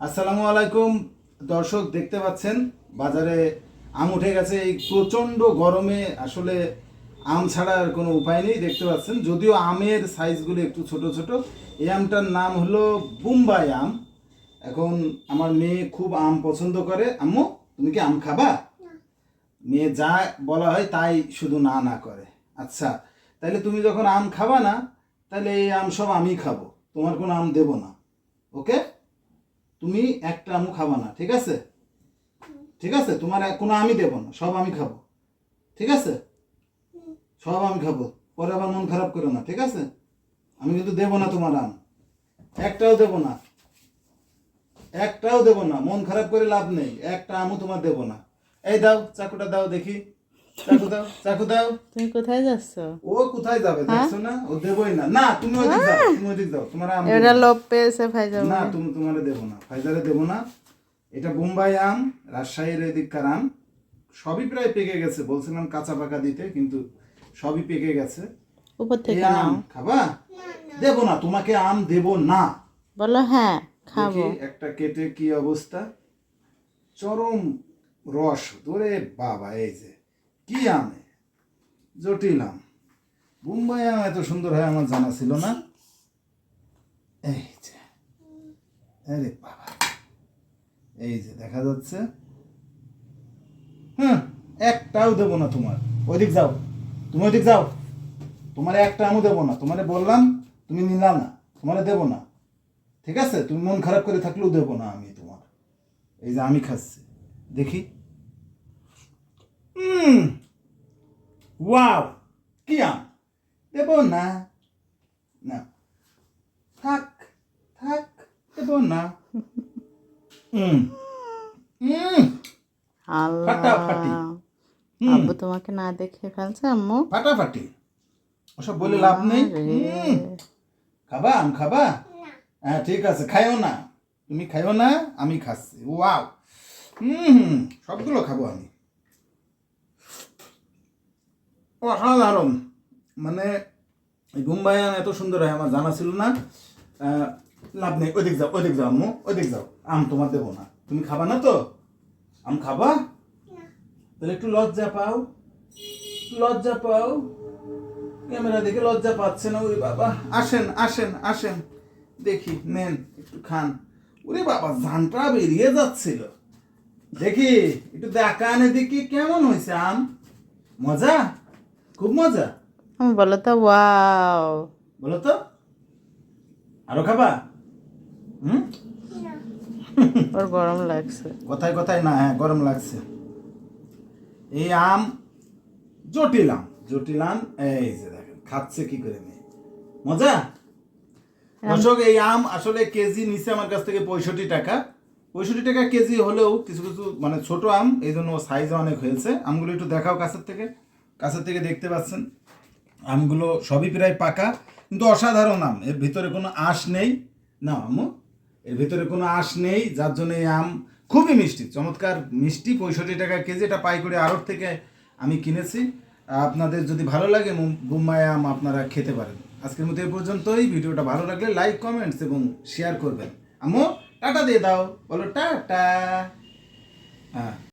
আসসালামু আলাইকুম দর্শক, দেখতে পাচ্ছেন বাজারে আম উঠে গেছে। এই প্রচণ্ড গরমে আসলে আম ছাড়া আর কোনো উপায় নেই। দেখতে পাচ্ছেন, যদিও আমের সাইজগুলো একটু ছোট ছোট। এই আমটার নাম হলো বোম্বাই আম। এখন আমার মেয়ে খুব আম পছন্দ করে। আম্মু, তুমি কি আম খাবা? মেয়ে যা বলা হয় তাই শুধু না না করে। আচ্ছা, তাহলে তুমি যখন আম খাবা না, তাহলে এই আম সব আমি খাবো, তোমার কোনো আম দেবো না। ওকে? তুমি একটা আমও খাবা না, ঠিক আছে? ঠিক আছে, তোমার কোনো আমি দেবো না, সব আমি খাবো। ঠিক আছে, সব আমি খাবো। পরে আবার মন খারাপ করো না, ঠিক আছে? আমি কিন্তু দেবো না তোমার আম, একটাও দেবো না, একটাও দেবো না। মন খারাপ করে লাভ নেই, একটা আমও তোমার দেবো না। এই দাও চাকুটা, দাও দেখি। চাকু দাও, চাকু দাও। তুমি কোথায় যাচ্ছ? ও কোথায় যাবে দেখছো না? ও দেবই না। না, তুমি ওইদিক যাও, তুমি ওইদিক যাও, তোমার আম দেবো এটা না। লোভ পেয়েছে ফাইজাল না, ভাই। তুমি তোমারে দেবো না, ফাইজারে দেবো না। এটা বোম্বাই আম, রাজশাহীর এদিককার আম। সবই প্রায় পেকে গেছে, বলছিলাম কাঁচা পাকা দিতে, কিন্তু সবই পেকে গেছে। উপর এই থেকে আম নাও। খাবা? দেবো না, তোমাকে আম দেবো না। বলো হ্যাঁ দেখি খাবো। একটা কেটে কি অবস্থা। চরম রস ধরে বাবা, এই যে কি আমে, জটিল আম। বোম্বাই আম এত সুন্দর হয় আমার জানা ছিল না। এই যে, আরে বাবা, এই যে দেখা যাচ্ছে। হুম, একটাও দেবো না তোমার। ওইদিক যাও, তুমি ওইদিক যাও। তোমার একটা আমও দেবো না, তোমারে বললাম, তুমি নিলা না, তোমারে দেবো না। ঠিক আছে, তুমি মন খারাপ করে থাকলেও দেবো না আমি তোমার। এই যে আমি খাচ্ছি, দেখি। হুম, ওয়াও, কি আম! দেবো না, না, থাক, থাক, দেবো না। হুম, হুম, ফাটাফাটি। আল্লাহ, হুম, আব্বু তোমাকে না দেখে ফেলছে আম্মু। ফাটাফাটি। ওসব বলে লাভ নেই। আরে, খাবা আম খাবা? হ্যাঁ ঠিক আছে, খাইও না, তুমি খাইও না, আমি খাচ্ছি। ওয়াও, হুম, সবগুলো খাবো আমি। অসাধারণ। মানে এই বোম্বাই আম এত সুন্দর হয় আমার জানা ছিল না। আহ, লাভ নেই, ওইদিক যাও, ওইদিক যাও আম্মু, ওইদিক যাও। আম তোমার দেবো না। তুমি খাবা না তো? আম খাবা? তাহলে একটু লজ্জা পাও, লজ্জা পাও। ক্যামেরা দেখে লজ্জা পাচ্ছে না। ওরে বাবা, আসেন আসেন আসেন, দেখি নেন একটু খান। ওরে বাবা, জানটা বেরিয়ে যাচ্ছিল। দেখি একটু দেখান এদিকে, কেমন হয়েছে আম? মজা, খুব মজা। আমি বলো তো ওয়াও। বলো তো, আরো খাবা? হুম, ওর গরম লাগছে। কথায় কথায় না, হ্যাঁ গরম লাগছে। এই আম জটিল আম, জটিল আম। এই যে দেখেন খাচ্ছে কি করে মেয়ে, মজা। দর্শক, এই আম আসলে কেজি নিচে আমার কাছ থেকে 65 টাকা। 65 টাকা কেজি হলেও কিছু কিছু মানে ছোট আম, এই জন্য সাইজ অনেক হয়েছে। আমগুলো একটু দেখাও কাছের থেকে। কাছের থেকে দেখতে পাচ্ছেন আমগুলো সবই প্রায় পাকা, কিন্তু অসাধারণ আম। এর ভিতরে কোনো আঁশ নেই। না আম্মু, এর ভিতরে কোনো আঁশ নেই, যার জন্য এই আম খুবই মিষ্টি, চমৎকার মিষ্টি। 65 টাকা কেজি, এটা পাইকারি আড়ত থেকে আমি কিনেছি। আপনাদের যদি ভালো লাগে বোম্বাই আম আপনারা খেতে পারেন। আজকের মতো এই পর্যন্তই। ভিডিওটা ভালো লাগলে লাইক, কমেন্টস এবং শেয়ার করবেন। আম্মু টাটা দিয়ে দাও, বলো টাটা। হ্যাঁ।